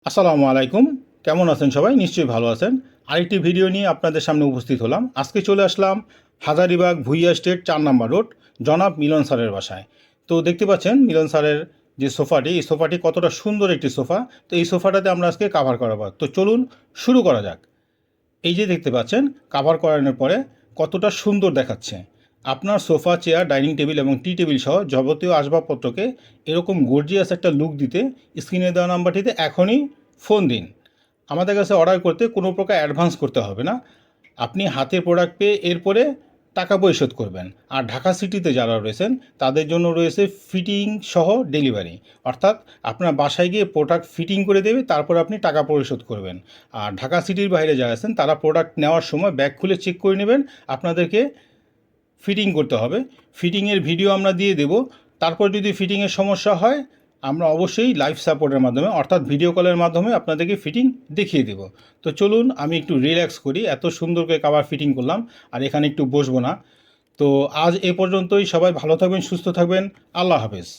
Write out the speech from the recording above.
আসসালামু আলাইকুম। কেমন আছেন সবাই? নিশ্চয়ই ভালো আছেন। আরেকটি ভিডিও নিয়ে আপনাদের সামনে উপস্থিত হলাম। আজকে চলে আসলাম হাজারীবাগ ভূঁইয়া স্টেট ৪ নম্বর রোড জনাব মিলন স্যারের বাসায়। তো দেখতে পাচ্ছেন মিলন স্যারের যে সোফাটি, এই সোফাটি কতটা সুন্দর একটি সোফা। তো এই সোফাটাতে আমরা আজকে কাভার করাবো। তো চলুন শুরু করা যাক। এই যে দেখতে পাচ্ছেন কাভার করানোর পরে কতটা সুন্দর দেখাচ্ছে। আপনার সোফা, চেয়ার, ডাইনিং টেবিল এবং টি টেবিল সহ যাবতীয় আসবাবপত্রকে এরকম গর্জিয়াস একটা লুক দিতে স্ক্রিনে দেওয়া নাম্বারটিতে এখনই ফোন দিন। আমাদের কাছে অর্ডার করতে কোনো প্রকার অ্যাডভান্স করতে হবে না। আপনি হাতে প্রোডাক্ট পেয়ে এরপরে টাকা পরিশোধ করবেন। আর ঢাকা সিটিতে যারা রয়েছেন তাদের জন্য রয়েছে ফিটিং সহ ডেলিভারি, অর্থাৎ আপনার বাসায় গিয়ে প্রোডাক্ট ফিটিং করে দেবে, তারপর আপনি টাকা পরিশোধ করবেন। আর ঢাকা সিটির বাইরে যারা আছেন তারা প্রোডাক্ট নেওয়ার সময় ব্যাগ খুলে চেক করে নেবেন, আপনাদেরকে ফিটিং করতে হবে। ফিটিংয়ের ভিডিও আমরা দিয়ে দেব। তারপর যদি ফিটিংয়ের সমস্যা হয় আমরা অবশ্যই লাইভ সাপোর্টের মাধ্যমে অর্থাৎ ভিডিও কলের মাধ্যমে আপনাদেরকে ফিটিং দেখিয়ে দেব। তো চলুন আমি একটু রিল্যাক্স করি। এত সুন্দর করে কাভার ফিটিং করলাম আর এখানে একটু বসবো না। তো আজ এ পর্যন্তই। সবাই ভালো থাকবেন, সুস্থ থাকবেন। আল্লাহ হাফেজ।